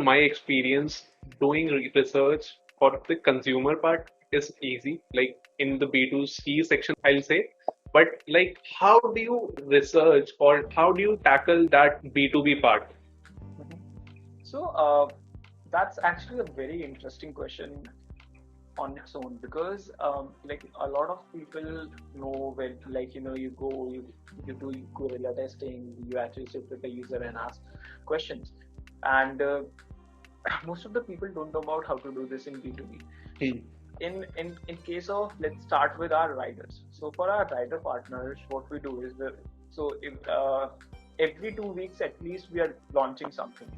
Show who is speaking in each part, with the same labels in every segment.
Speaker 1: my experience, doing research for the consumer part is easy, like in the B2C section, I'll say. But like, how do you research or how do you tackle that B2B part?
Speaker 2: Mhm. So that's actually a very interesting question on its own, because like a lot of people know when, like, you go, you do guerrilla testing, you actually sit with the user and ask questions, and most of the people don't know about how to do this in B2B. So
Speaker 1: Hmm.
Speaker 2: in case of, let's start with our riders. So for our rider partners, what we do is if every 2 weeks at least we are launching something.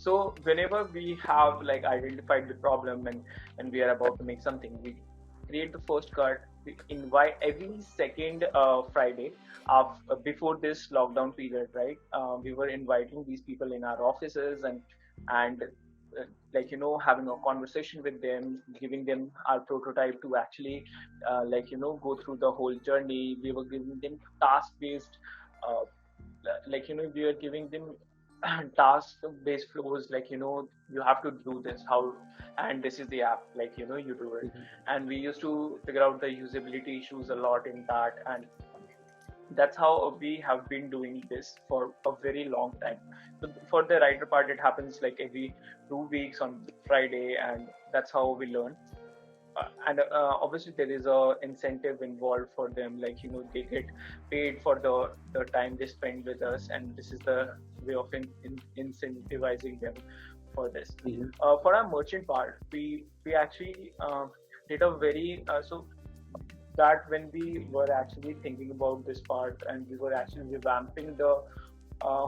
Speaker 2: So whenever we have like identified the problem, and we are about to make something, we create the first cut. We invite every second Friday before this lockdown period, right? We were inviting these people in our offices, and like, having a conversation with them, giving them our prototype to actually go through the whole journey. We were giving them task based, uh, like, we are giving them task based flows, like, you have to do this how, and this is the app, like, you do it. And we used to figure out the usability issues a lot in that, and that's how we have been doing this for a very long time. So for the writer part, it happens like every 2 weeks on Friday, and that's how we learn. And obviously there is a incentive involved for them, like, they get paid for the time they spend with us, and this is the way of incentivizing them for this.
Speaker 1: Mhm.
Speaker 2: For our merchant part, we actually did a very so that when we were actually thinking about this part, and we were actually revamping the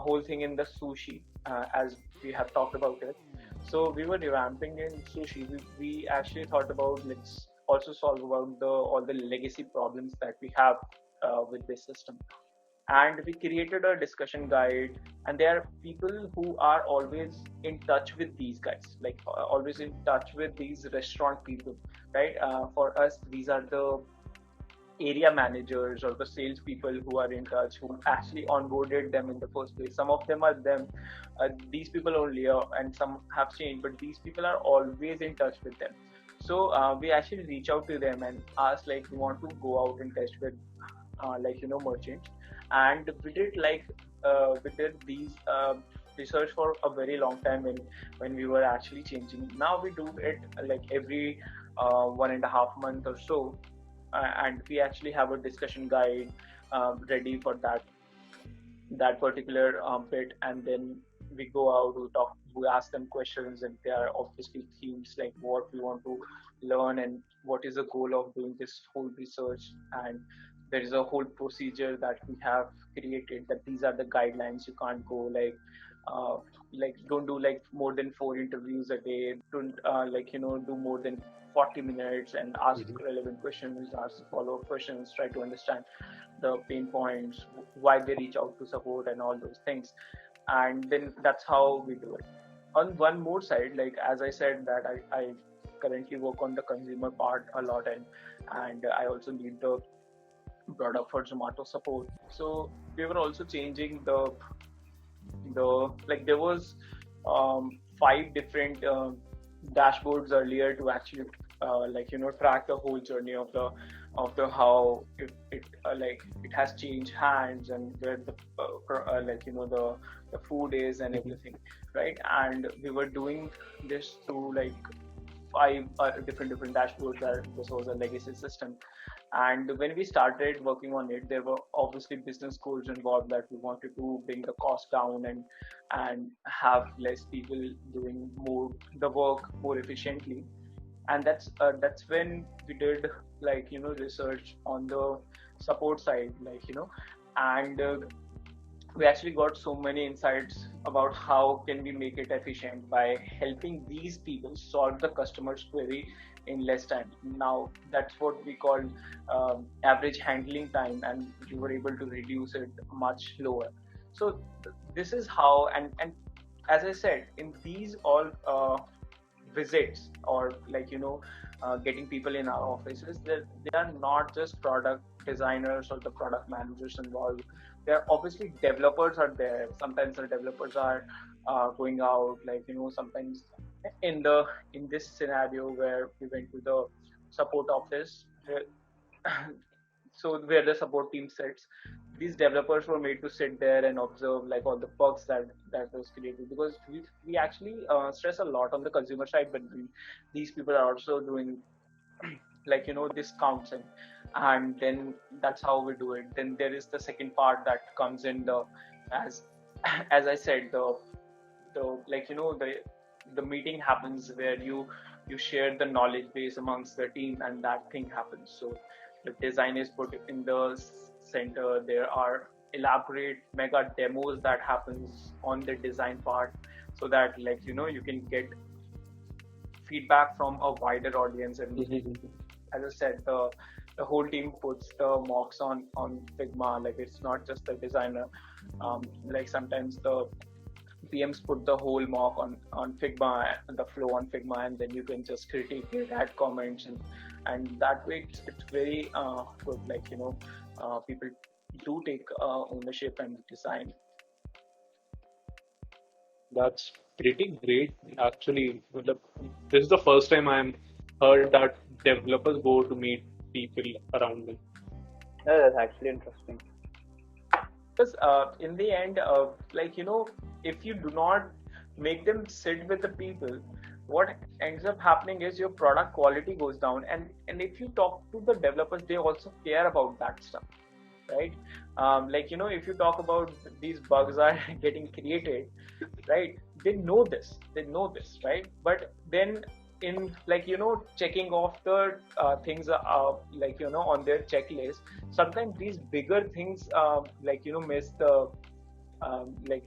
Speaker 2: whole thing in the sushi, as we have talked about it. So we were revamping in sushi. We actually thought about, let's also solve about the all the legacy problems that we have with this system. And we created a discussion guide, and there are people who are always in touch with these guys, like always in touch with these restaurant people, right? For us, these are the area managers or the salespeople who are in touch, who actually onboarded them in the first place. Some of them are them, these people only, and some have changed, but these people are always in touch with them. So we actually reach out to them and ask, like, we want to go out and test with, merchants. And we did these research for a very long time when we were actually changing. Now we do it like every 1.5 months or so, and we actually have a discussion guide ready for that particular bit. And then we go out, we ask them questions, and there are obviously themes like what we want to learn and what is the goal of doing this whole research. And there is a whole procedure that we have created, that these are the guidelines. You can't go uh, don't do like more than 4 interviews a day. Don't do more than 40 minutes, and ask
Speaker 1: Mhm.
Speaker 2: relevant questions, ask follow-up questions, try to understand the pain points, why they reach out to support, and all those things. And then that's how we do it. On one more side, like as I said, that I currently work on the consumer part a lot, and I also lead the product for Zomato support. So we were also changing there was 5 different dashboards earlier to actually track the whole journey of the how it has changed hands, and where the the food is and
Speaker 1: Mhm.
Speaker 2: everything, right? And we were doing this through like 5 different dashboards. That this was a legacy system. And when we started working on it, there were obviously business goals involved, that we wanted to bring the cost down, and have less people doing more the work more efficiently. And that's when we did research on the support side, and we actually got so many insights about how can we make it efficient by helping these people solve the customer's query in less time. Now that's what we call average handling time, and we were able to reduce it much lower. So this is how, and as I said, in these all visits, or getting people in our offices, they are not just product designers or the product managers involved. there obviously developers are there. Sometimes the developers are going out, like sometimes in the in this scenario where we went to the support office, so where the support team sits, these developers were made to sit there and observe like all the bugs that was created, because we actually stress a lot on the consumer side, but these people are also doing like discounts, and then that's how we do it. Then there is the second part that comes in the, as as I said, the like the meeting happens where you share the knowledge base amongst the team, and that thing happens. So the design is put in the center. There are elaborate mega demos that happens on the design part, so that you can get feedback from a wider audience. And as I said, the whole team puts the mocks on Figma. Like, it's not just the designer. Like, sometimes the PMs put the whole mock on Figma, the flow on Figma, and then you can just critique it, add comments, and that way it's very good. Like, people do take ownership and design.
Speaker 1: That's pretty great, actually. Matlab, this is the first time I'm heard that developers go to meet people around them.
Speaker 3: Yeah, that's actually interesting.
Speaker 2: Because in the end, if you do not make them sit with the people, what ends up happening is your product quality goes down. And if you talk to the developers, they also care about that stuff, right? If you talk about these bugs are getting created, right? They know this, right? But then in checking off the things on their checklist, sometimes these bigger things miss the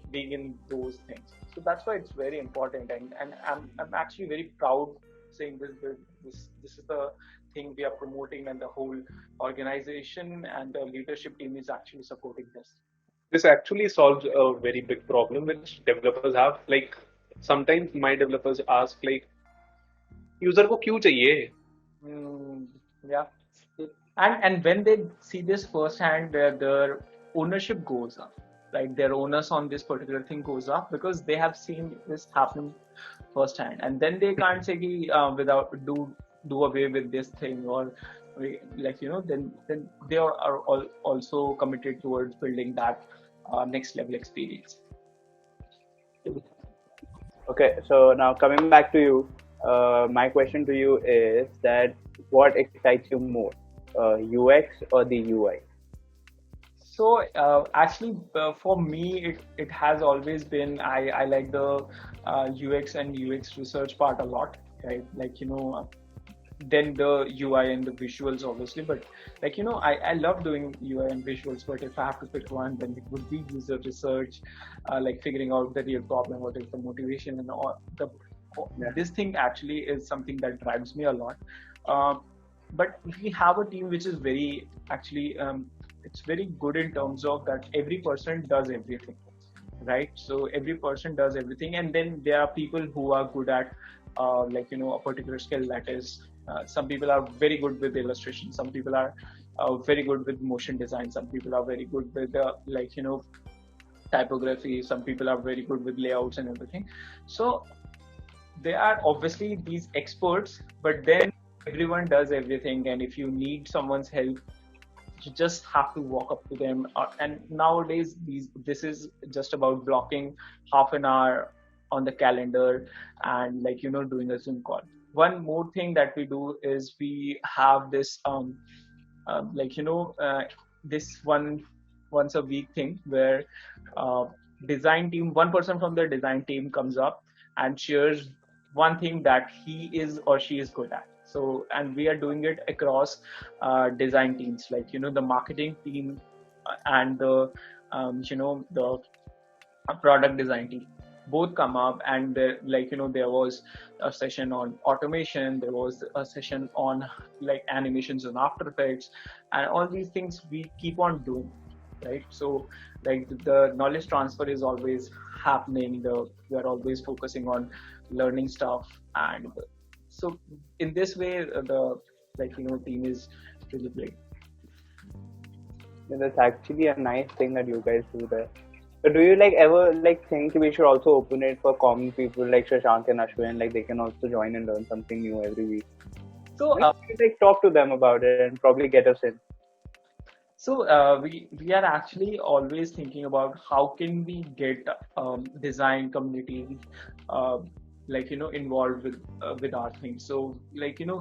Speaker 2: being in those things. So that's why it's very important, and I'm actually very proud saying this is the thing we are promoting, and the whole organization and the leadership team is actually supporting this.
Speaker 1: This actually solves a very big problem which developers have. Like sometimes my developers ask like user को क्यों चाहिए.
Speaker 2: Mm, yeah. And when they see this firsthand, their ownership goes up. Like, their onus on this particular thing goes up, because they have seen this happen firsthand, and then they can't say without do away with this thing, or then they are also committed towards building that next level experience.
Speaker 3: Okay, so now coming back to you, my question to you is that what excites you more, UX or the UI?
Speaker 2: So actually, for me, it has always been, I like the UX and UX research part a lot, right? Then the UI and the visuals, obviously. But I love doing UI and visuals. But if I have to pick one, then it would be user research, like figuring out the real problem, what is the motivation, and all the. This thing actually is something that drives me a lot. But we have a team which is very actually it's very good in terms of that every person does everything, right? So every person does everything, and then there are people who are good at a particular skill. That is, some people are very good with illustration, some people are very good with motion design, some people are very good with typography, some people are very good with layouts and everything. So they are obviously these experts, but then everyone does everything, and if you need someone's help, you just have to walk up to them. And nowadays, this is just about blocking half an hour on the calendar, and doing a Zoom call. One more thing that we do is we have this this once a week thing where design team, one person from the design team comes up and shares one thing that he is or she is good at. So, and we are doing it across design teams, the marketing team and the the product design team both come up, and there was a session on automation, there was a session on animations and After Effects, and all these things we keep on doing, right? So the knowledge transfer is always happening, we are always focusing on learning stuff, and so in this way the team is really great.
Speaker 3: That's actually a nice thing that you guys do there. But do you like ever like think we should also open it for common people like Shashank and Ashwin, like they can also join and learn something new every week?
Speaker 2: So,
Speaker 3: Like, like talk to them about it and probably get us in.
Speaker 2: we are actually always thinking about how can we get design communities uh, involved with our things. So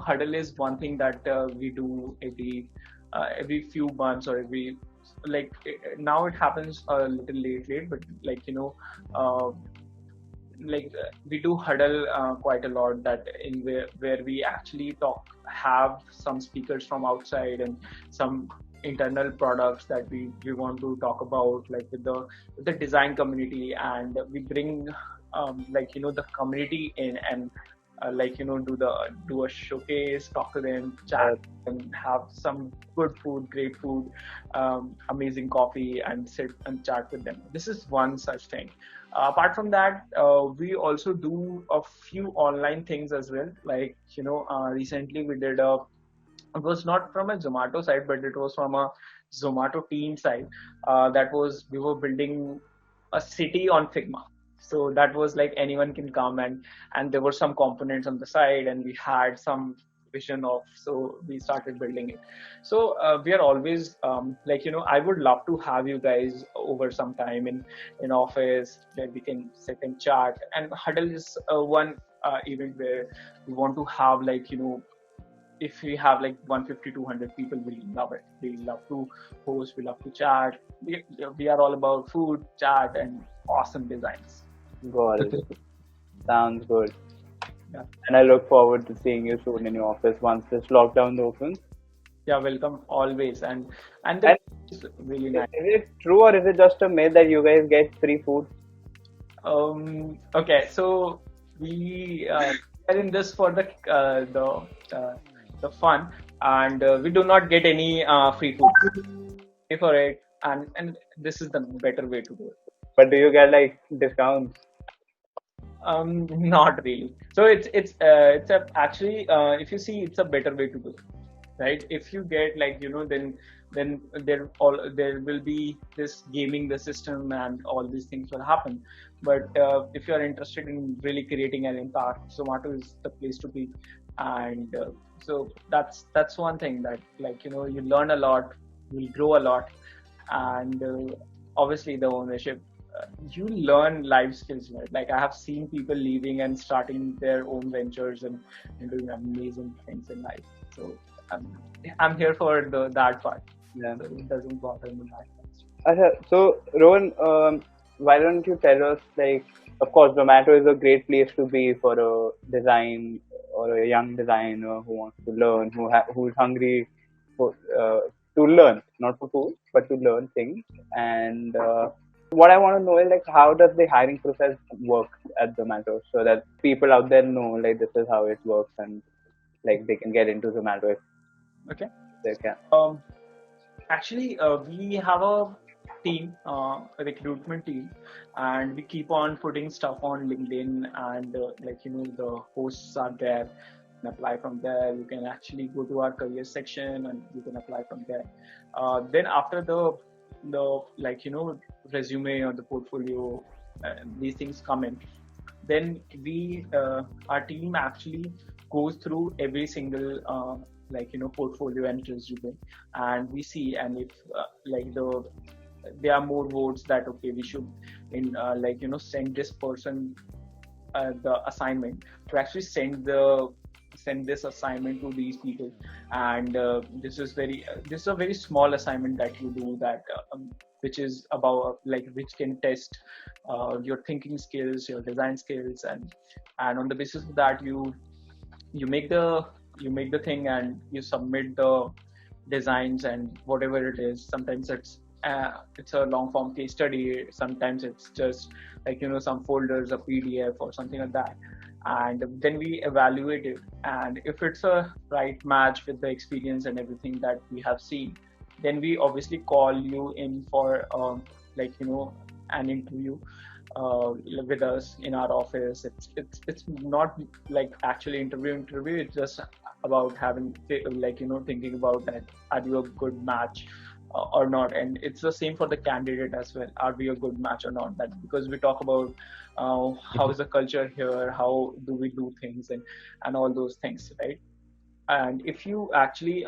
Speaker 2: huddle is one thing that we do every few months or every now it happens a little late, but uh, we do huddle quite a lot, that in where we actually have some speakers from outside and some internal products that we want to talk about, like with the design community, and we bring the community in, and do a showcase, talk to them, chat,
Speaker 3: Uh,
Speaker 2: and have some good food, great food, amazing coffee, and sit and chat with them. This is one such thing. Apart from that, we also do a few online things as well. Recently we did it was not from a Zomato side, but it was from a Zomato team side. That was, we were building a city on Figma. So that was like anyone can come, and there were some components on the side, and we had some vision of, so we started building it. So we are always I would love to have you guys over sometime in office where we can sit and chat. And huddle is one event where we want to have if we have like 150 200 people, we love it. We love to host, we love to chat. We are all about food, chat, and awesome designs.
Speaker 3: got it. Sounds good.
Speaker 2: Yeah,
Speaker 3: And I look forward to seeing you soon in your office once this lockdown opens.
Speaker 2: yeah, welcome always. And the
Speaker 3: And
Speaker 2: is really
Speaker 3: is
Speaker 2: nice.
Speaker 3: it true or is it just a myth that you guys get free food?
Speaker 2: Okay, so we are in this for the fun, and we do not get any free food. Pay for it, and this is the better way to do it.
Speaker 3: But do you get like discounts?
Speaker 2: Not really. So it's a actually if you see, it's a better way to do it, right? If you get then there will be this gaming the system and all these things will happen. But if you are interested in really creating an impact, Zomato is the place to be. And so that's one thing that you learn a lot, you grow a lot, and obviously the ownership, you learn life skills, right? Like, I have seen people leaving and starting their own ventures, and doing amazing things in life. So i'm, I'm here for that part,
Speaker 3: Yeah.
Speaker 2: so it doesn't bother me that much.
Speaker 3: So Rohan, why don't you tell us like, of course, Zomato is a great place to be for a design or a young designer who wants to learn, who's hungry for to learn, not for food, but to learn things. And what I want to know is like, how does the hiring process work at Zomato, so that people out there know like this is how it works and like they can get into Zomato if
Speaker 2: Okay.
Speaker 3: they can.
Speaker 2: um Actually, we have a recruitment team, and we keep on putting stuff on LinkedIn, and the posts are there. You can apply from there. You can actually go to our career section, and you can apply from there. Then after the resume or the portfolio, these things come in. Then our team actually goes through every single portfolio and resume, and we see, and if there are more votes that okay, we should send this person the assignment, to actually send this assignment to these people. And this is a very small assignment that you do, that which is about which can test your thinking skills, your design skills, and on the basis of that, you make the thing, and you submit the designs and whatever it is. Sometimes it's a long form case study, sometimes it's just some folders, a PDF or something like that. And then we evaluate it, and if it's a right match with the experience and everything that we have seen, then we obviously call you in for an interview with us in our office. It's not like actually interview. It's just about having thinking about that, are you a good match or not. And it's the same for the candidate as well. Are we a good match or not? That because we talk about how is the culture here, how do we do things, and all those things, right? And if you actually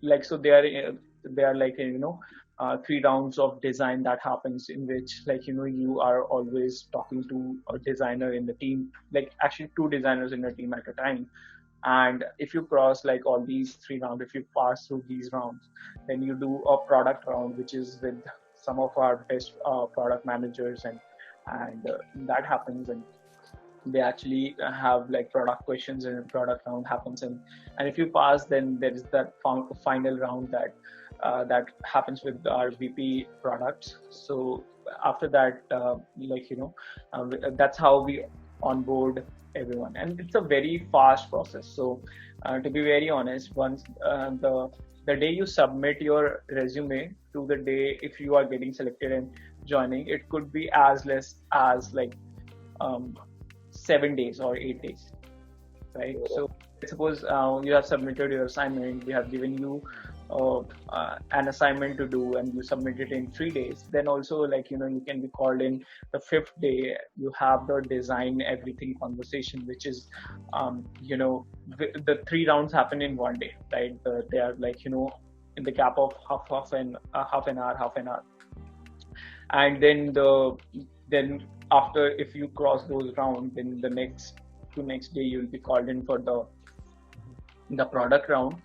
Speaker 2: like, so there are like, 3 rounds of design that happens, in which, like, you are always talking to a designer in the team, like actually 2 designers in a team at a time. And if you cross like all these 3 rounds, if you pass through these rounds, then you do a product round, which is with some of our best product managers, and that happens. And they actually have like product questions, and product round happens. And if you pass, then there is that final round that happens with our VP products. So after that, that's how we onboard everyone, and it's a very fast process. So to be very honest, once the day you submit your resume to the day if you are getting selected and joining, it could be as less as like um, 7 days or 8 days, right? So suppose you have submitted your assignment, we have given you an assignment to do, and you submit it in 3 days. Then also, like, you can be called in the fifth day. You have the design everything conversation, which is, the 3 rounds happen in one day, right? They are like, in the gap of half an hour, and then after, if you cross those rounds, then the next day you'll be called in for the product round.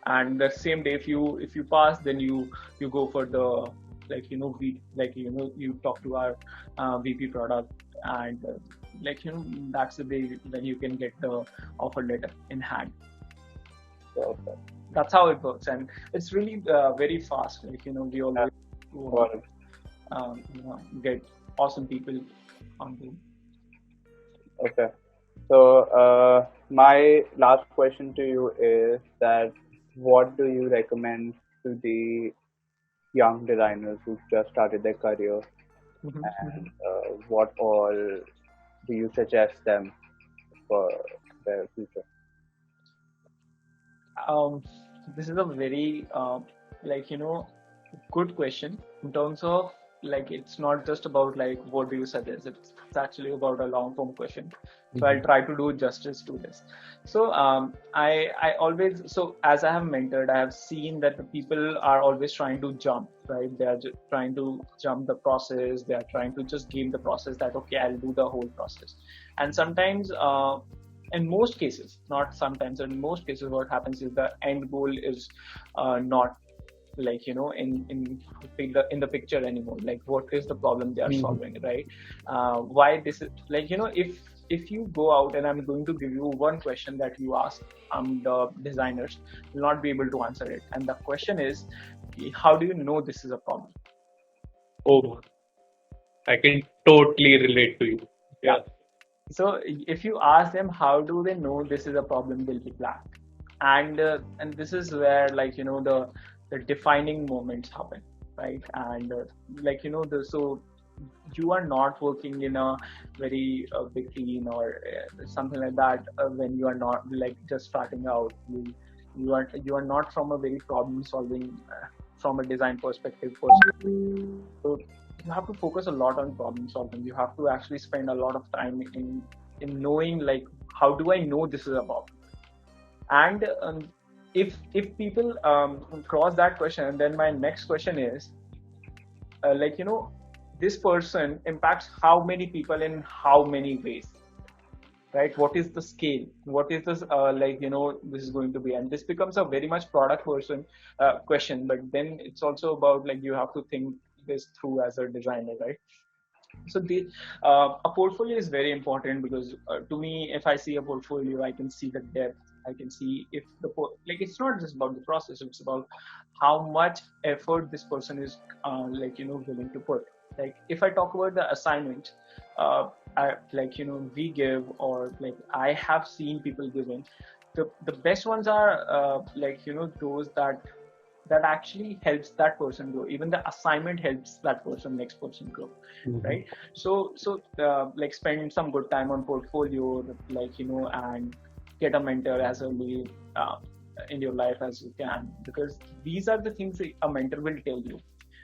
Speaker 2: And the same day, if you pass, then you go for the, like, you talk to our VP product, and that's the day that you can get the offer letter in hand.
Speaker 3: Okay.
Speaker 2: That's how it works, and it's really very fast. Like, we always get awesome people on board.
Speaker 3: Okay. So, my last question to you is that what do you recommend to the young designers who've just started their career, and what all do you suggest them for their future?
Speaker 2: Um, this is a very like, good question, in terms of, like, it's not just about like what do you suggest. It's actually about a long form question. So I'll try to do justice to this. So I always, so as I have mentored, I have seen that the people are always trying to jump, right? They are trying to jump the process. They are trying to just game the process, that okay, I'll do the whole process. And sometimes in most cases, not sometimes, in most cases, what happens is the end goal is not, like, in the picture anymore. Like, what is the problem they are solving, right? Why this is, like, if you go out, and I'm going to give you one question that you ask the designers, will not be able to answer it. And the question is, how do you know this is a problem?
Speaker 1: Oh, I can totally relate to you. Yeah.
Speaker 2: So if you ask them how do they know this is a problem, they'll be blank. And this is where, like, the defining moments happen, right? And like, so you are not working in a very big team or something like that when you are not, like, just starting out. You are not from a very problem solving from a design perspective. So you have to focus a lot on problem solving. You have to actually spend a lot of time in knowing, like, how do I know this is a problem? And if people cross that question, then my next question is, like, this person impacts how many people in how many ways, right? What is the scale? What is this, like, this is going to be? And this becomes a very much product person question, but then it's also about, like, you have to think this through as a designer, right? So a portfolio is very important, because to me, if I see a portfolio, I can see the depth. I can see if like, it's not just about the process. It's about how much effort this person is like, willing to put. Like, if I talk about the assignment, like, we give, or like I have seen people giving, the best ones are like, those that actually helps that person grow. Even the assignment helps that next person grow, right? So like, spend some good time on portfolio, like, and get a mentor as early in your life as you can, because these are the things that a mentor will tell you,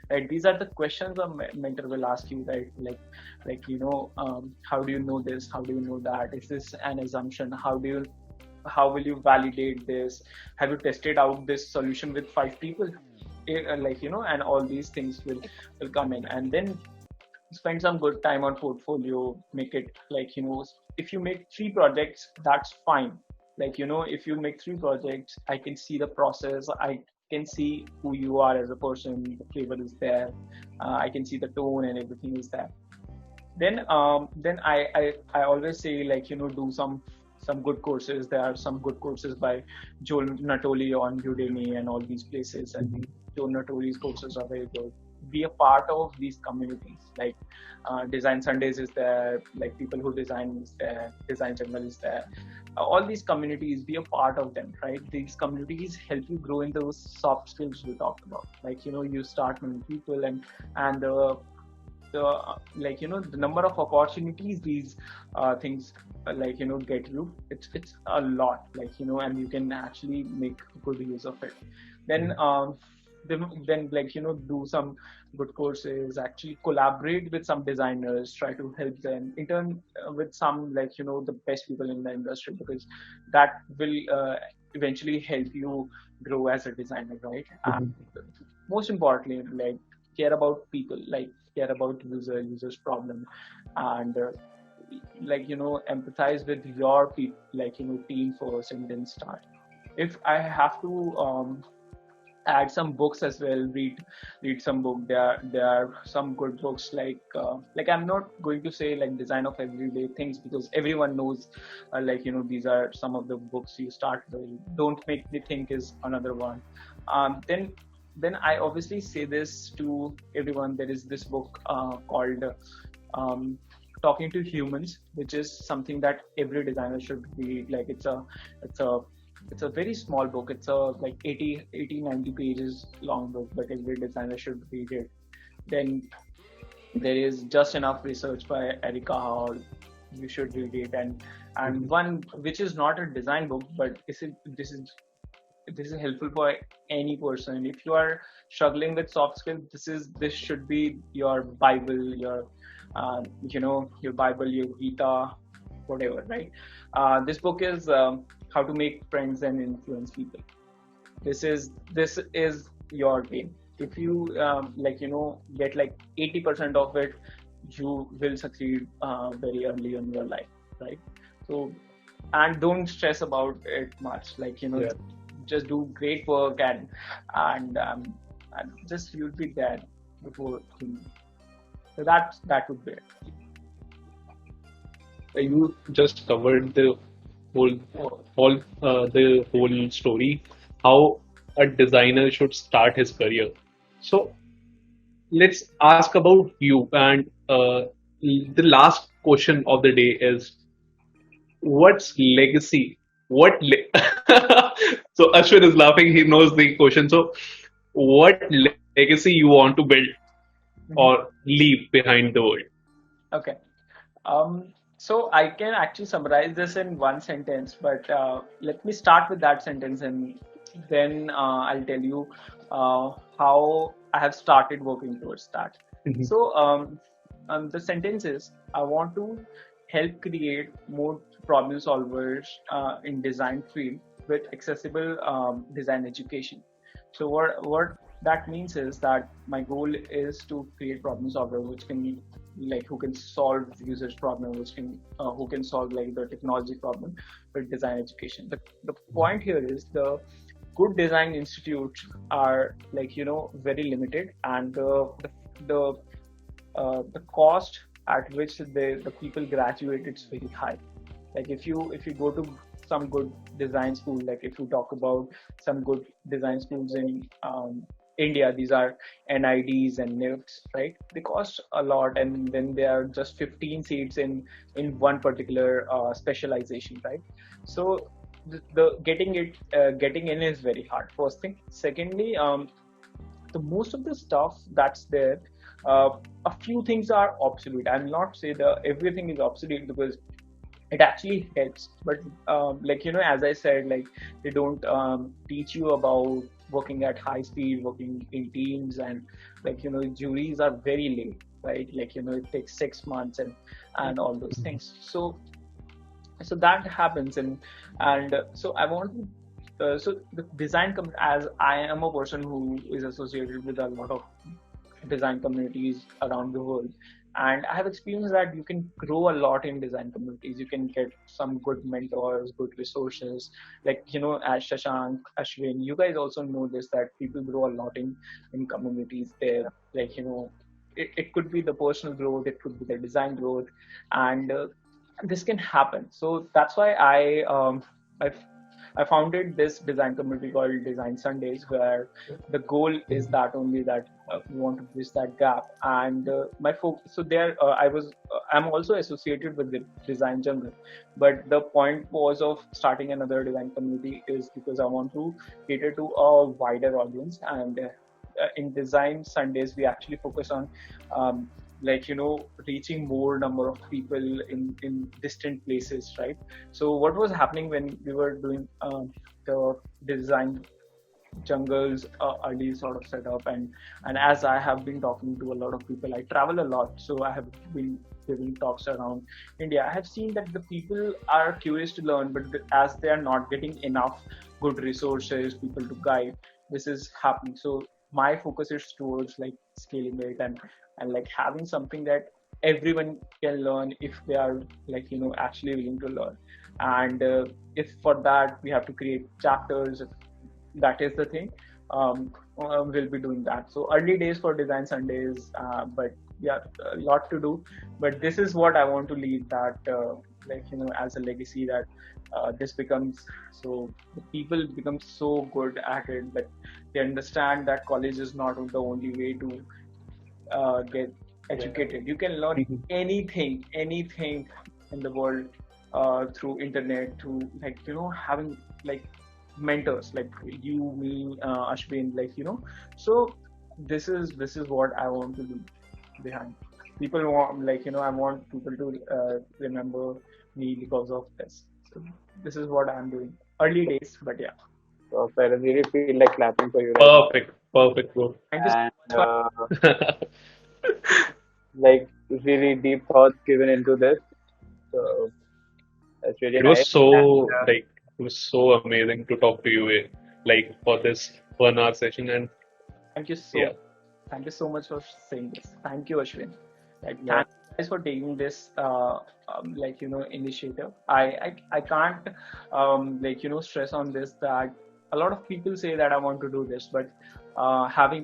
Speaker 2: right? These are the questions a mentor will ask you, right? How do you know this, how do you know that, is this an assumption, how will you validate this, have you tested out this solution with 5 people, and all these things will come in. And then spend some good time on portfolio, make it if you make 3 projects, that's fine. If you make 3 projects, I can see the process, I can see who you are as a person, the flavor is there, I can see the tone and everything is there. Then always say, do some good courses. There are some good courses by Joel Natoli on Udemy and all these places, and Joel Natoli's courses are very good. Be a part of these communities, Design Sundays is there, People Who Design is there, Design Jungle is there. All these communities, be a part of them, right? These communities help you grow in those soft skills we talked about. You start knowing people, and the number of opportunities these things get you, it's a lot, and you can actually make good use of it. Then do some good courses, actually collaborate with some designers, try to help them, intern with some the best people in the industry, because that will eventually help you grow as a designer, right? And most importantly, care about people, care about users problem, and empathize with your team first, and then start. If I have to add some books as well, read some book. There are some good books, I'm not going to say Design of Everyday Things, because everyone knows these are some of the books you start with. Don't Make Me Think is another one. Then I obviously say this to everyone. There is this book called Talking to Humans, which is something that every designer should read. It's a very small book. It's a 90 pages long book, but every designer should read it. Then there is Just Enough Research by Erica Hall. You should read it. And one which is not a design book, but this is helpful for any person. If you are struggling with soft skills, this should be your Bible, your Bible, your Gita, whatever, right? This book is How to Make Friends and Influence People. This is your game. If you get 80% of it, you will succeed very early in your life, right? So, and don't stress about it much. Just do great work, and just you'll be there before. So that would be it.
Speaker 1: You just covered the whole story, how a designer should start his career. So let's ask about you. And the last question of the day is, what's legacy? So Ashwin is laughing. He knows the question. So, what legacy you want to build or leave behind the world?
Speaker 2: Okay. So I can actually summarize this in one sentence, but let me start with that sentence, and then I'll tell you how I have started working towards that. So the sentence is, I want to help create more problem solvers in design field with accessible design education. So what that means is that my goal is to create problem solver which can who can solve users problem, which can who can solve the technology problem with design education. The point here is the good design institutes are very limited, and the cost at which the people graduate, it's very high. If you go to some good design school, if you talk about some good design schools in India, these are NIDs and NIFTs, right? They cost a lot, and then there are just 15 seats in one particular specialization, right? So the getting in is very hard. First thing. Secondly, the most of the stuff that's there, a few things are obsolete. I'll not say everything is obsolete, because it actually helps. But like as I said, like they don't teach you about working at high speed, working in teams, and like juries are very late, right? Like it takes 6 months and all those things. So that happens. And so I want to so the design as I am a person who is associated with a lot of design communities around the world, and I have experienced that you can grow a lot in design communities. You can get some good mentors, good resources, like as Shashank, Ashwin, you guys also know this, that people grow a lot in communities there. Like it could be the personal growth, it could be the design growth, and this can happen. So that's why I I founded this design community called Design Sundays, where the goal is that only that we want to bridge that gap. And my focus, so there, I'm also associated with the design jungle, but the point was of starting another design community is because I want to cater to a wider audience. And in Design Sundays, we actually focus on like reaching more number of people in distant places, right? So what was happening when we were doing the design jungles early sort of setup, and as I have been talking to a lot of people, I travel a lot, so I have been giving talks around India. I have seen that the people are curious to learn, but as they are not getting enough good resources, people to guide, this is happening. So my focus is towards like scaling it, and like having something that everyone can learn if they are like actually willing to learn. And if for that we have to create chapters, that is the thing, we'll be doing that. So early days for Design Sundays, but yeah, a lot to do. But this is what I want to leave, that like as a legacy, that this becomes, so the people become so good at it that they understand that college is not the only way to get educated. You can learn anything in the world through internet, through like having like mentors like you, me, Ashwin, like so this is what I want to do behind. People want, like I want people to remember me because of this. So this is what I'm doing. Early days, but yeah.
Speaker 3: So I really feel like clapping for you right now.
Speaker 1: Perfect, perfect, bro.
Speaker 2: Thank you so
Speaker 3: And
Speaker 2: much for
Speaker 3: like really deep thoughts given into this. So that's really
Speaker 1: It was
Speaker 3: nice.
Speaker 1: so
Speaker 3: And
Speaker 1: like it was so amazing to talk to you, like for this 1 hour session, and
Speaker 2: thank you so
Speaker 1: yeah,
Speaker 2: thank you so much for saying this. Thank you, Ashwin. Like,
Speaker 3: yeah,
Speaker 2: thank you guys for taking this like initiative. I can't like stress on this, that a lot of people say that I want to do this, but having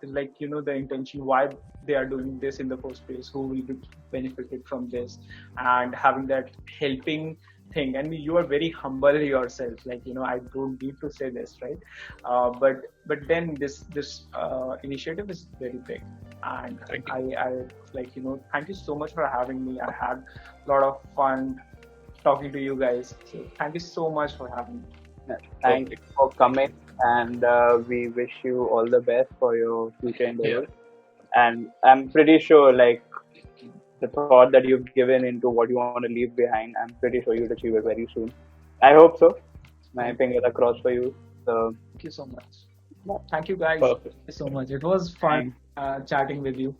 Speaker 2: like the intention why they are doing this in the first place, who will be benefited from this, and having that helping thing. And you are very humble yourself, like I don't need to say this, right? But then this initiative is very big, and
Speaker 1: thank you.
Speaker 2: I like thank you so much for having me. I had a lot of fun talking to you guys, so thank you so much for having me.
Speaker 3: thank you
Speaker 1: Perfect.
Speaker 3: for coming. And we wish you all the best for your future
Speaker 1: Yeah,
Speaker 3: endeavors. And I'm pretty sure, like, the thought that you've given into what you want to leave behind, I'm pretty sure you'll achieve it very soon. I hope so. My
Speaker 2: Thank
Speaker 3: fingers are crossed for you. So,
Speaker 2: you so much. Thank you guys.
Speaker 1: perfect.
Speaker 2: Thank you so much. It was fun
Speaker 3: thanks.
Speaker 2: chatting with you.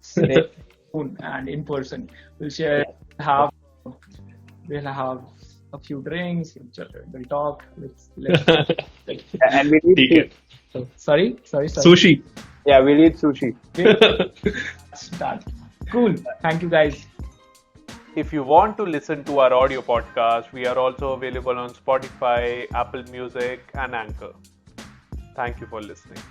Speaker 2: See you soon and in person. We'll share, have we'll have a few drinks. We'll talk. Let's
Speaker 3: And we'll eat
Speaker 1: ठीक है.
Speaker 2: sorry.
Speaker 1: Sushi.
Speaker 3: Yeah, we'll eat sushi.
Speaker 2: Start. Cool. Thank you guys.
Speaker 4: If you want to listen to our audio podcast, we are also available on Spotify, Apple Music, and Anchor. Thank you for listening.